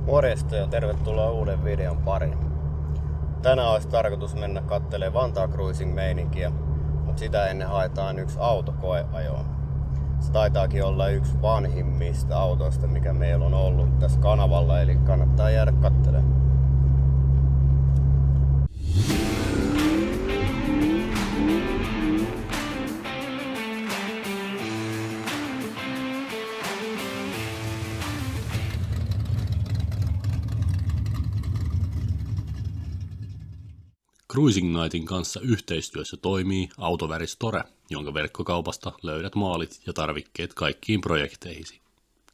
Morjesta ja tervetuloa uuden videon pariin. Tänään olisi tarkoitus mennä kattelemaan Vantaa Cruising-meininkiä, mutta sitä ennen haetaan yksi autokoeajoa. Se taitaakin olla yksi vanhimmista autoista, mikä meillä on ollut tässä kanavalla, eli kannattaa jäädä kattelemaan. Cruising Nightin kanssa yhteistyössä toimii Autoväri-store, jonka verkkokaupasta löydät maalit ja tarvikkeet kaikkiin projekteihisi.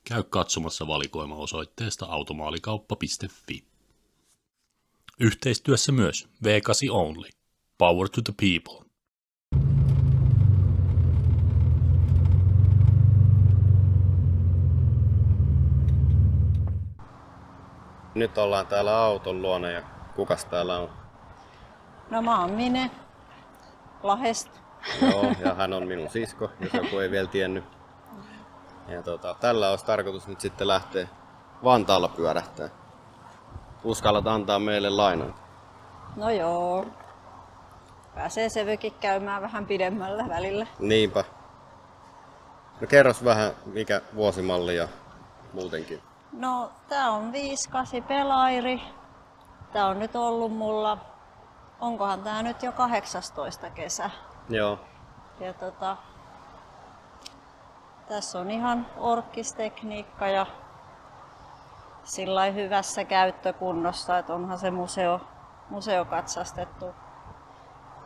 Käy katsomassa valikoima osoitteesta automaalikauppa.fi. Yhteistyössä myös V8 Only. Power to the people. Nyt ollaan täällä auton luona ja kukas täällä on? No mä oon Mine Lahdesta. Joo, ja hän on minun sisko, jos joku ei vielä tiennyt. Ja tällä olisi tarkoitus nyt sitten lähteä Vantaalla pyörähtää. Uskallat antaa meille lainaa? No joo. Pääsee Sevykin käymään vähän pidemmällä välillä. Niinpä. No kerros vähän mikä vuosimalli ja muutenkin. No tää on 5.8 Pelairi. Tää on nyt ollut mulla, onkohan tää nyt jo 18 kesä. Joo. Ja tässä on ihan orkkistekniikka ja sillai hyvässä käyttökunnossa, että onhan se museo katsastettu.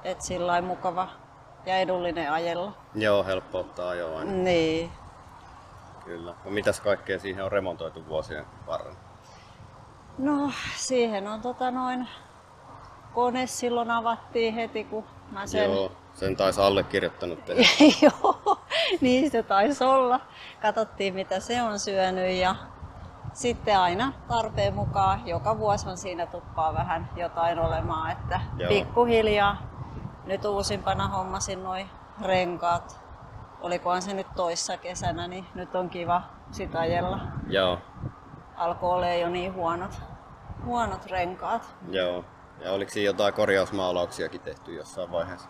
Et sillai mukava ja edullinen ajella. Joo, helppo ottaa ajoa aina. Niin. Kyllä. No mitäs kaikkea siihen on remontoitu vuosien varrella? No siihen on kone silloin avattiin heti kun mä sen... Joo, sen taisi allekirjoittanut tehdä. Joo, niin se taisi olla. Katsottiin mitä se on syönyt ja sitten aina tarpeen mukaan joka vuosi siinä tuppaa vähän jotain olemaan, että Joo. Pikkuhiljaa. Nyt uusimpana hommasin noi renkaat. Olikohan se nyt toissa kesänä, niin nyt on kiva sit ajella. Joo. Alkoi olemaan jo niin huonot renkaat. Joo. Ja oliko siinä jotain korjausmaalauksiakin tehty jossain vaiheessa?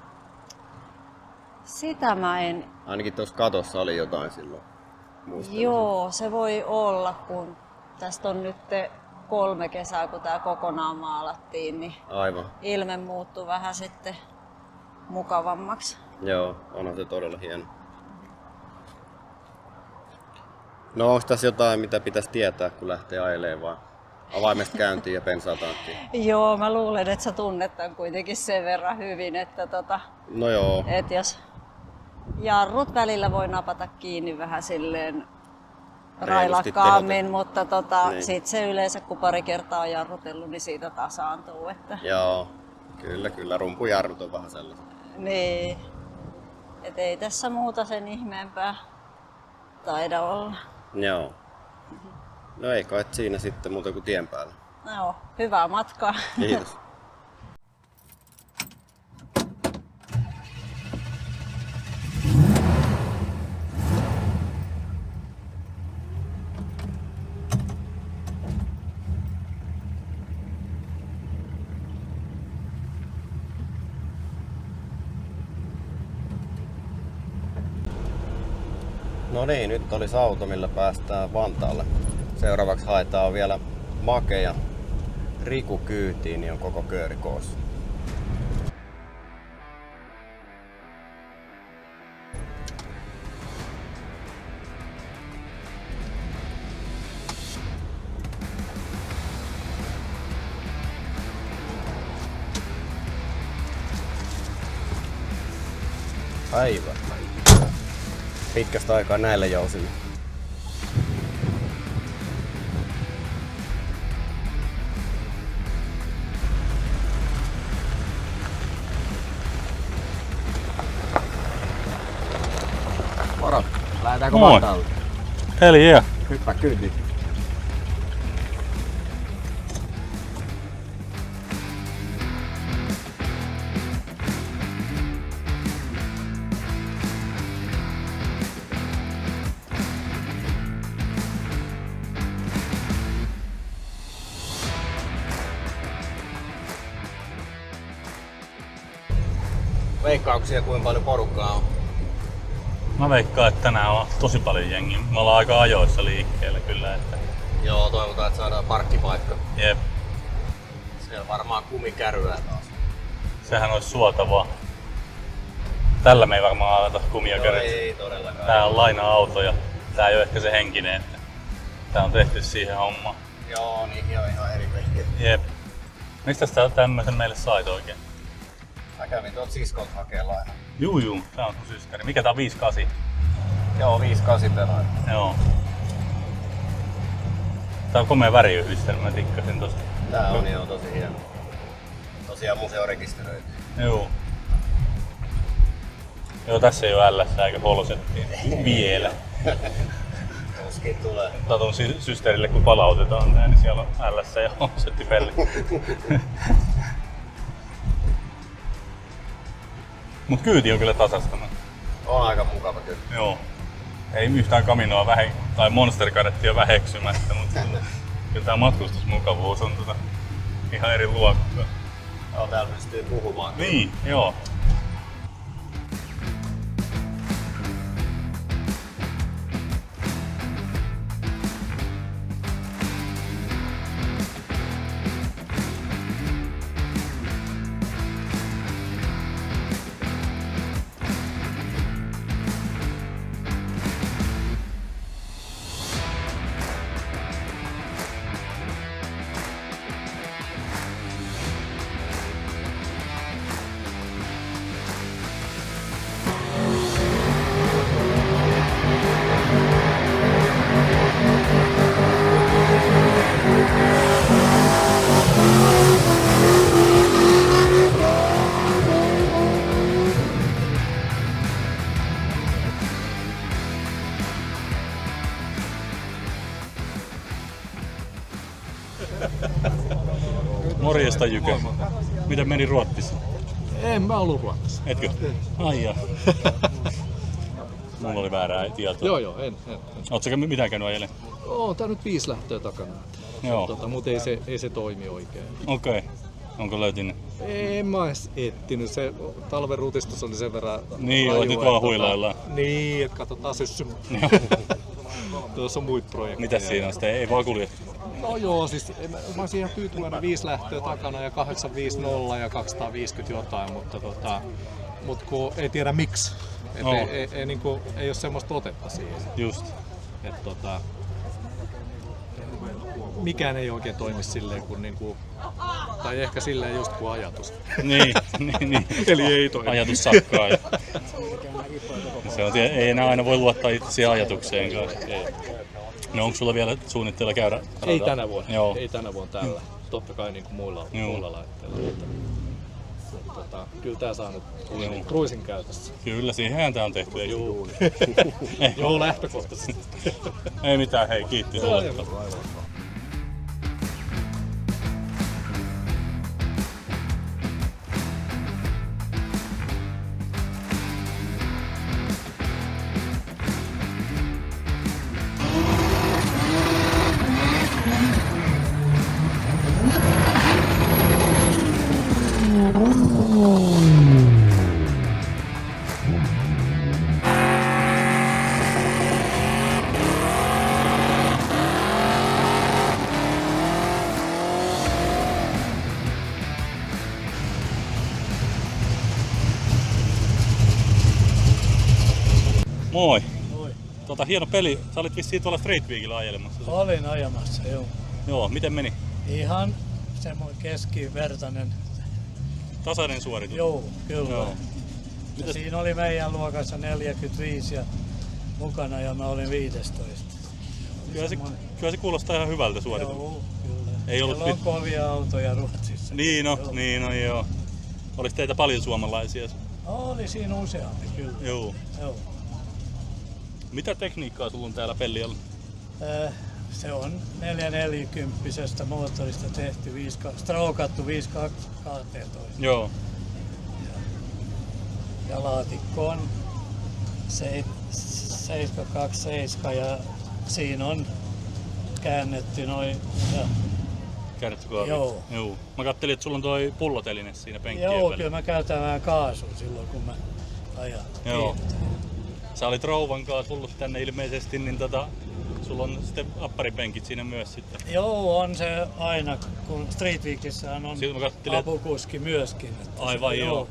Sitä mä en... Ainakin tuossa katossa oli jotain silloin. Muistelisin. Joo, se voi olla, kun tästä on nyt 3 kesää, kun tää kokonaan maalattiin, niin Aivan. ilme muuttui vähän sitten mukavammaksi. Joo, onhan se todella hieno. No onko tässä jotain, mitä pitäisi tietää, kun lähtee ajelemaan vaan? Avaimesta käyntiin ja bensaa tankkiin. Joo, mä luulen, että sä tunnet tämän kuitenkin sen verran hyvin, että No joo. et jos jarrut välillä voi napata kiinni vähän silleen railakkaammin, telata. mutta Niin. sit se yleensä kun pari kertaa on jarrutellut, niin siitä tasaantuu. Että... Joo. Kyllä. Rumpujarrut on vähän sellaiset. Niin. Et ei tässä muuta sen ihmeempää taida olla. Joo. No ei kai siinä sitten muuta kuin tien päällä. No, hyvää matkaa. Kiitos. No niin, nyt olisi auto, millä päästään Vantaalle. Seuraavaksi haetaan vielä Make ja Riku kyytiin, niin on koko kööri koossa. Aivan. Pitkästä aikaa näille jousille. Moro. Lähdetäänkö Moi. Vantaalle? Hell yeah. Hyppää kyytiin. Veikkaako siellä kuinka paljon porukkaa on? Mä veikkaan, että tänään on tosi paljon jengiä. Me ollaan aika ajoissa liikkeellä kyllä. Että... Joo, toivotaan, että saadaan parkkipaikka. Jep. Siellä varmaan kumikärryä taas. Sehän olisi suotavaa. Tällä me ei varmaan aleta kumia kärryä. Ei todellakaan. Tää on laina-auto ja tää ei ole ehkä se henkinen, että tää on tehty siihen hommaan. Joo, niin on ihan eri vehkeet. Jep. Mistä sä tämmösen meille sait oikein? Mä kävin tuolta siskolta hakee lainaa. Juu, tää on sun syskari. Mikä tää on 5.8? Joo, 5.8 pelaaja. Joo. Tää on komea väriyhdistelmä, mä tikkasin tosta. Tää on jo tosi hieno. Tosiaan museorekisteröity. Joo. Joo, tässä ei oo LS eikä holosettiin. Vielä. Tuskin tulee. Tatun systerille kun palautetaan näin, niin siellä on LS ja holosettipelli. Mut kyyti on kyllä tasasta. On aika mukava kyllä. Joo. Ei yhtään kaminoa tai monsterkadettia väheksymättä, mutta kyllä tää matkustusmukavuus on ihan eri luokkaa. Joo, täällä pystyy puhumaan. Niin, joo. Morjesta Jyke. Miten meni Ruotsissa? En mä ollut Ruotsissa. Etkö? Ai jaa. Mulla oli väärää tietoa. Joo, en. Ootko sä mitään käynyt ajelen? Oo, tää nyt 5 lähtöä takana. Joo. Mut ei se toimi oikein. Okei. Onko löytynyt? En mä edes etsinyt. Se talven rutistus oli sen verran Niin, raju, oot nyt vaan huilaillaan. Niin, et katsotaan syssy. Tuossa on muita projekteja. Mitäs siinä on sitten? Ei vaan kuljettu. No joo, siis mä olisin ihan tyytyväinen 5 lähtöä takana ja 850 ja 250 jotain, mutta kun ei tiedä miksi. Et ei ole semmoista otetta siihen. Just. Mikään ei oikein toimi silleen kuin tai ehkä silleen just kuin ajatus. niin. Eli ei toimi. Ajatus sakkaa. Se on, ei enää aina voi luottaa itse ajatukseen. No onko sulla vielä suunnitteilla käydä? Ei tänä vuonna. Joo. Ei tänä vuonna täällä. Totta kai niin kuin muilla laitteilla. Kyllä tää saa nyt cruisin käytössä. Kyllä, siihenhän tää on tehty. Joo, lähtökohtaisesti. Ei mitään, hei, kiitti sulle. Moi. Moi. Hieno peli. Sä olit vissiin tuolla Straight Weekillä ajelemassa. Olin ajamassa, joo. Joo, miten meni? Ihan semmoinen keskivertainen. Tasainen suoritus. Joo, kyllä. Joo. Ja Mitäs- siinä oli meidän luokassa 45 ja mukana ja mä olin 15. Kyllä se kuulostaa ihan hyvältä suoritukselta. Joo, kyllä. Ei ollut Siellä on kovia autoja Ruotsissa. Niin on joo. Olis teitä paljon suomalaisia? Oli siinä useampi, kyllä. Joo. Joo. Mitä tekniikkaa sulla on täällä pelialla? Se on 440 moottorista tehty, strookattu 5212. Joo. Ja laatikko on 727 ja siinä on käännetty noin ja Kärtsykaapit. Joo. Mä kattelin, että sulla on toi pulloteline siinä penkkien Joo, välillä. kyllä mä käytän vähän kaasua silloin kun mä ajan. Joo. Sä olit rouvan kanssa tullut tänne ilmeisesti, niin sulla on sitten apparipenkit siinä myös sitten. Joo, on se aina, kun Street Weekissähän on Siitä mä kattelin, apukuski myöskin. Että aivan joo.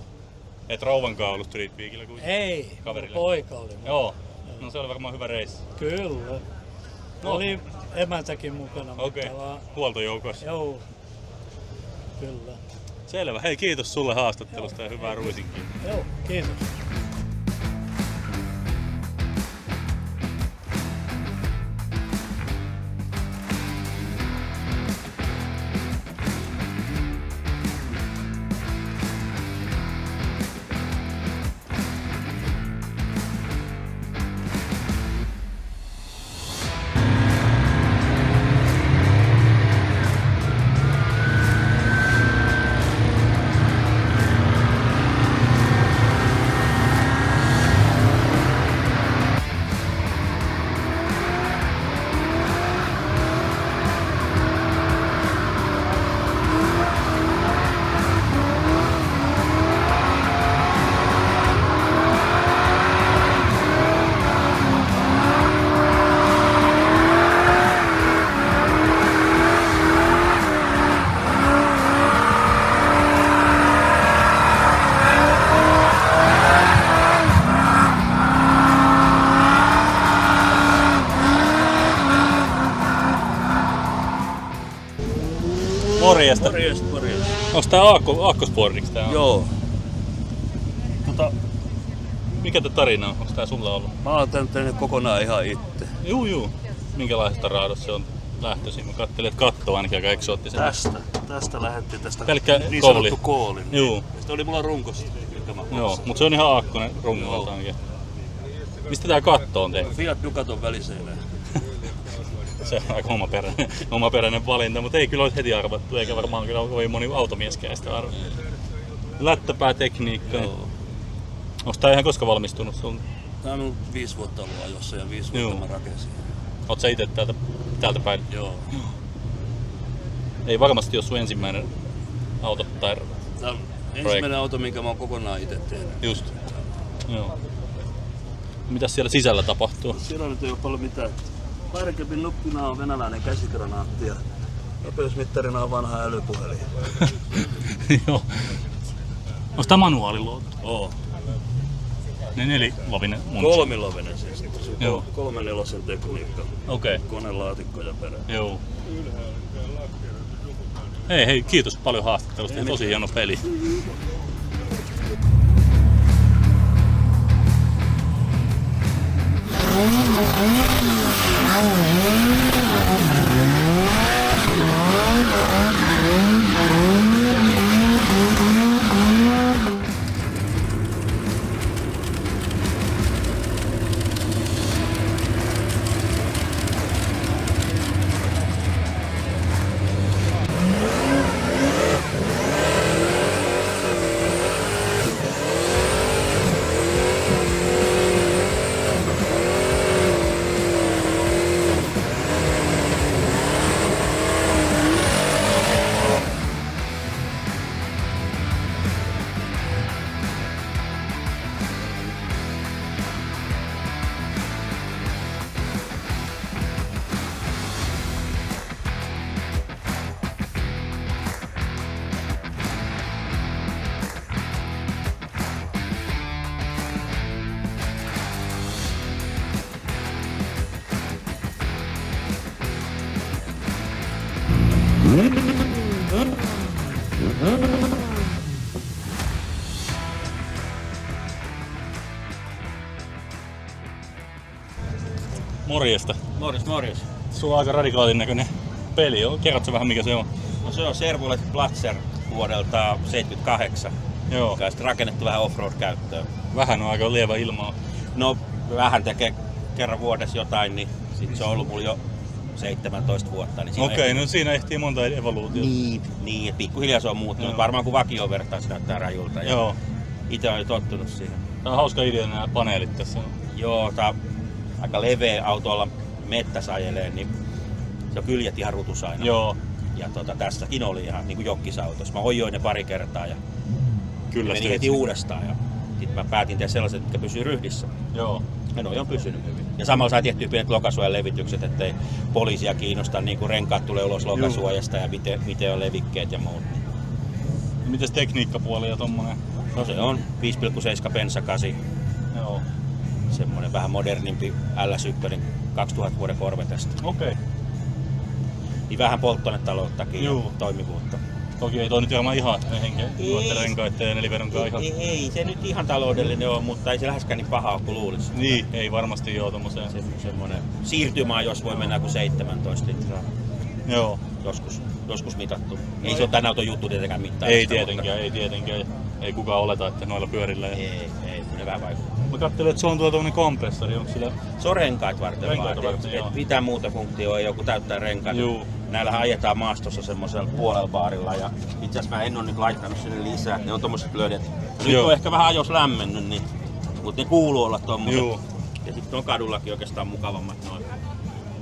Et rouvan kanssa ollut Street Weekillä kuitenkin. Ei, Kaverille. poika oli. Joo. No se oli varmaan hyvä reissi. Kyllä. No. Oli emäntäkin mukana. Okei. Mutta vaan, Huoltojoukoissa. joo, kyllä. Selvä. Hei, kiitos sulle haastattelusta ja hyvää ruisinkin. Joo, kiitos. Morjesta. Morjesta. Onko tää Aakkosportiksi tää on? Joo. Mikä tää tarina on? Onko tää sulla ollut? Mä oon tänne kokonaan ihan itse. Juu. Minkälaisesta raadosta se on lähtöisin? Mä kattelin, että katto ainakin aika eksoottisen. Tästä lähdettiin tästä Pelkkä niin kouli. sanottu kooli. Juu. Ja sitten oli mulla runkossa, mikä mä Joo, maksan. mutta se on ihan aakkonen runkoltaankin. Mistä tää katto on tehty? Fiat Ducaton väliseinä. Se on aika omaperäinen valinta, mutta ei kyllä olisi heti arvattu, eikä varmaan kyllä kovin moni automieskään sitä arvaa. Lättäpäätekniikka. Joo. Onko tää ihan koska valmistunut sun? Tää on ollut 5 vuotta ollut ajossa ja 5 Joo. vuotta mä rakensin. Oot sä ite täältä päin? Joo. Ei varmasti ole sun ensimmäinen auto tai Tää on ensimmäinen auto, minkä mä oon kokonaan itse tehnyt. just. Joo. Mitäs siellä sisällä tapahtuu? Siellä nyt ei ole paljon mitään. Vairekepin nuppina on venäläinen käsigranaatti ja nopeusmittarina on vanha älypuhelin. Joo. Onko tää manuaaliluotu? Oo. Ne nelilovinen mun. Kolmilovinen siis. Se Joo. on 3/4 tekniikka. Okei. Konelaatikko ja perä. Joo. Hei, kiitos paljon haastattelusta. Tosi hieno peli. Morjesta. Morjes. Sulla on aika radikaalin näköinen peli. Kerrotko vähän mikä se on? No se on Chevrolet Platzer vuodelta 78. Joo. Joka on sitten rakennettu vähän offroad-käyttöön. Vähän on aika lievä ilmaa. No vähän tekee kerran vuodessa jotain, niin sit se on ollut mulla jo 17 vuotta. Niin Okei, no siinä ehtii monta evoluutiota. Niin, että pikkuhiljaa se on muuttunut. Joo. Varmaan kun vakioon vertaa, se näyttää rajulta. Ja Joo. itse olen jo tottunut siihen. Tää on hauska idea nämä paneelit tässä. Joo, tää on aika leveä autolla mettäs ajelee, niin se on kyljet ihan rutus aina. Joo. Ja tässäkin oli ihan niin kuin jokkisautossa. Mä ojoin ne pari kertaa ja Kyllä meni heti uudestaan. Ja sitten mä päätin tehdä sellaiset, mitkä pysyy ryhdissä. Joo. Ja noi on pysynyt hyvin. Ja samalla sai tehtyä pienet lokasuojan levitykset, ettei poliisia kiinnosta, niin kuin renkaat tulee ulos lokasuojasta ja miten on levikkeet ja muut. Mites tekniikkapuoli ja tommonen? No se on 5,7 bensakasi. Joo. Semmoinen vähän modernimpi LS1 2000 vuoden Corvetesta. Okei. Niin vähän polttoainetalouttakin ja toimivuutta. Toki ei toi nyt ihan noitten renkaitten ja nelivedonkaan ihan. Ei se nyt ihan taloudellinen ole, mutta ei se läheskään niin paha ole kuin luulisi. Niin, ei varmasti joo tommoseen. Semmoinen siirtymä, jos voi mennä kuin 17 litraa. Joo. Joskus mitattu. Ei se ole tämän auton juttu tietenkään mittaa. Ei tietenkään. Ei kukaan oleta, että noilla pyörillä. Ei, ne vähän vaikuttaa. Mä katselin, että se on tommonen kompressori, onko sillä? Se on renkaat varten joo. Mitään muuta funktioa ei ole kuin täyttää renkaat. Juu. Näillähän ajetaan maastossa semmoisella puolella baarilla ja itse asiassa mä en ole nyt laittanut sinne lisää. Ne on tommoset blödet. Nyt on ehkä vähän ajos lämmennyt, niin, mutta ne kuuluu olla tommoset. Juu. Ja sitten on kadullakin oikeastaan mukavammat noin.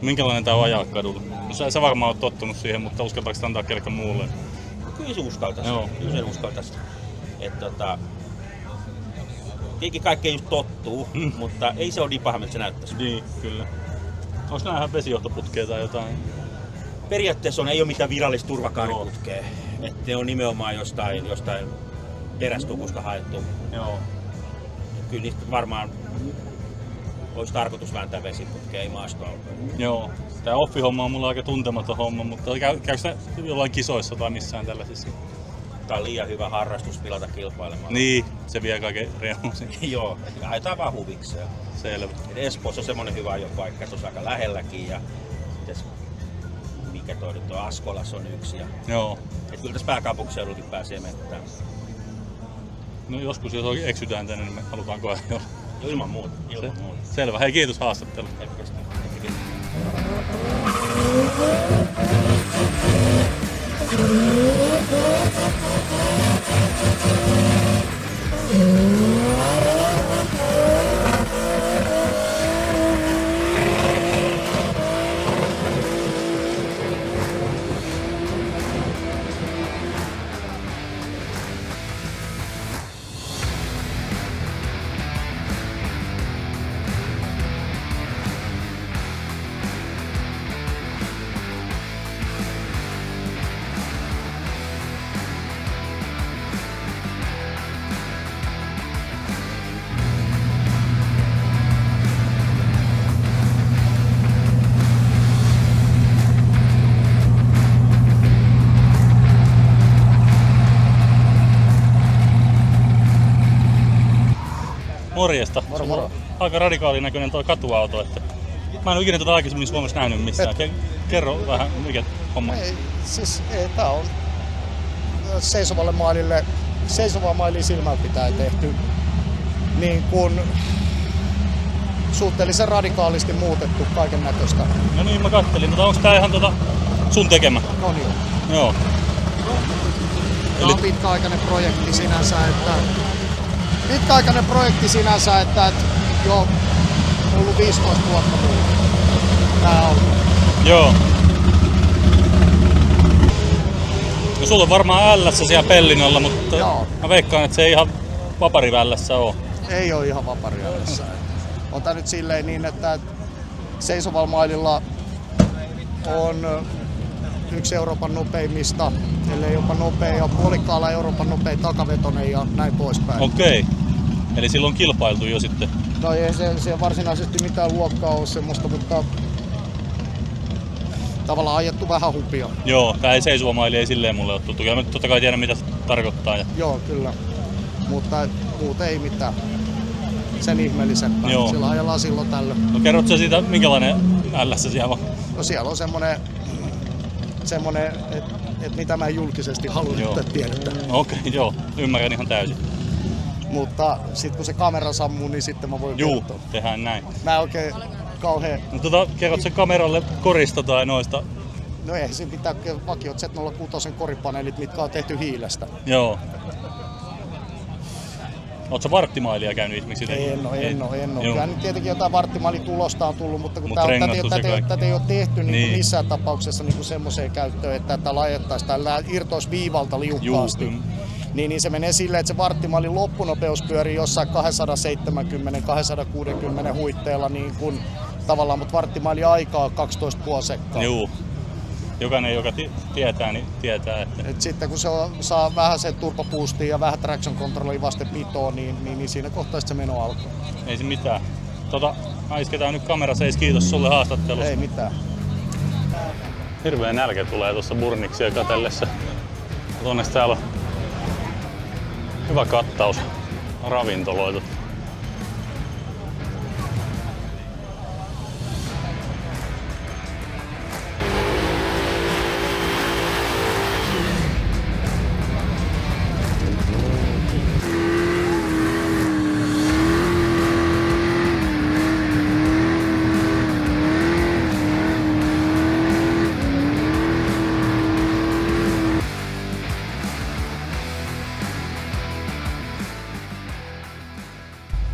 Minkälainen tää on ajaa kadulla? No sä varmaan oot tottunut siihen, mutta uskaltaako sitä antaa kellekä muulle? Kyllä se uskaltaisi. Joo. Kyllä se uskaltaisi. Tietenkin kaikki ei just tottuu, mutta ei se ole niin paha, miltä se näyttäisi. Niin, kyllä. Onko näähän vesijohtoputkea tai jotain? Periaatteessa ei ole mitään virallista turvakaariputkea. Että ne on nimenomaan jostain terästukusta haettu. Joo. Kyllä niistä varmaan olisi tarkoitus vääntää vesiputkea, ei maastoautoa. Joo. Tää offi-homma on mulla aika tuntematon homma, mutta käykö sitä jollain kisoissa tai missään tällaisissa? Tää on liian hyvä harrastus pilata kilpailemaan. Niin, se vie kaiken reunusin. Joo, ajetaan vaan huvikseen. Selvä. Espoossa on semmonen hyvä ajopaikka, että on aika lähelläkin ja mikä toi nyt on, Askolas on yksi. Ja Joo. et kyllä tässä pääkaupunkiseudullakin pääsee mettään. No joskus jos eksytään tänne, niin me halutaan kohdalla. Jo, ilman muuta. Selvä. Hei, kiitos haastattelu. Morjesta. Moro. Aika radikaalin näköinen tuo katuauto. Että mä en ole ikinä tätä aikaisemmin Suomessa nähnyt missään. Kerro vähän, mikä homma. Tää on seisovaa mailia silmällä pitää tehty. Niin kun suhteellisen radikaalisti muutettu kaiken näköistä. No niin, mä kattelin. Onko tää ihan sun tekemä? No niin. Joo. Tämä on pitkäaikainen projekti sinänsä, että jo ollut 15 vuotta tää on. Joo. No sulla on varmaan L:ssä siellä Pellinalla, mutta joo. Mä veikkaan, että se ei ihan vapariväällässä oo. Ei oo ihan vapariväällässä. On tää nyt silleen niin, että seisovalla maililla on yksi Euroopan nopeimmista, ellei jopa nopea, ja puolikkaalla Euroopan nopein takavetonen ja näin poispäin. Okei. Eli silloin on kilpailtu jo sitten? No ei se varsinaisesti mitään luokkaa ole semmoista, mutta tavallaan ajettu vähän hupia. Joo, tää ei seisova maili ei silleen mulle ole tuttu. Kyllä mä totta kai tiedän mitä se tarkoittaa. Joo, kyllä. Mutta muuten ei mitään sen ihmeellisempää. Joo. Sillä ajellaan silloin tällöin. No kerrotko sä siitä, minkälainen LS siellä on? No siellä on semmonen että mitä mä en julkisesti halua, että tiedetään. Okei, joo. Ymmärrän ihan täysin. Mutta sit kun se kamera sammuu, niin sitten mä voin kertoa. Tehdään näin. Mä en oikein kauhean... No kerrot sen kameralle korista tai noista? No ei siinä pitää vakiot Z06 koripaneelit, mitkä on tehty hiilestä. Joo. Ootko varttimailia käynyt esimerkiksi? En ole. Joo. Kyllä nyt tietenkin jotain varttimaalitulosta on tullut, mutta kun Mut rengastus ja kaikki. tätä ei ole tehty Niin. missään tapauksessa niin semmoiseen käyttöön, että tätä lajettaisiin tai irtoisi viivalta liukkaasti. Juu, Niin se menee silleen, että se varttimaalin loppunopeus pyörii jossain 270-260 huitteella niin kuin tavallaan, mutta varttimaili aikaa on 12,5 sekkaa. Juu. Jokainen, joka tietää, niin tietää, että Et sitten kun se saa vähän sen turboboostia ja vähän traction controllia vastenpitoa, niin siinä kohtaa se meno alkaa. ei se mitään. Mä isketään nyt kamera seis. Kiitos sulle haastattelusta. Ei mitään. Hirveä nälkä tulee tuossa burniksia katsellessa. Onneksi täällä on hyvä kattaus ravintoloita.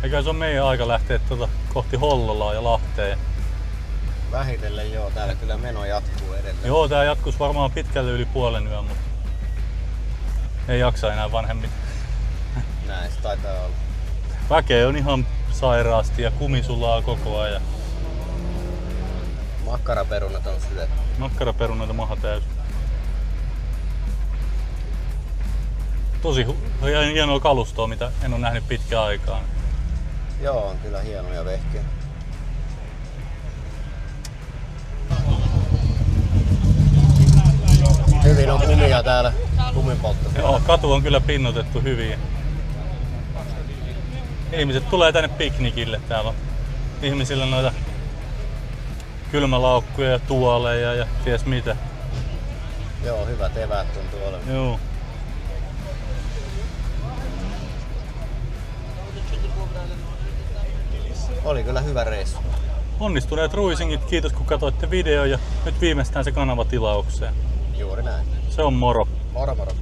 Eikä se on meidän aika lähteä kohti Hollolaa ja Lahteen. Vähitellen joo, täällä kyllä meno jatkuu edelleen. Joo, tää jatkuisi varmaan pitkälle yli puolen yön, mutta ei jaksa enää vanhemmit. Näin se taitaa olla. Väkeä on ihan sairaasti ja kumisulaa koko ajan. Makkaraperunat on syöty. Makkaraperunoita maha täysin. Tosi hienoa kalustoa, mitä en ole nähnyt pitkään aikaan. Joo, on kyllä hienoja vehkeä. Hyvin on kumia täällä, kuminpoltto. Joo, katu on kyllä pinnotettu hyvin. Ihmiset tulee tänne piknikille. Täällä on ihmisillä noita kylmälaukkuja ja tuoleja ja ties mitä. Joo, hyvät eväät tuntuu olevan. Joo. Oli kyllä hyvä reissu. Onnistuneet ruisingit, kiitos kun katsoitte video ja nyt viimeistään se kanava tilaukseen. Juuri näin. Se on moro. Moro moro.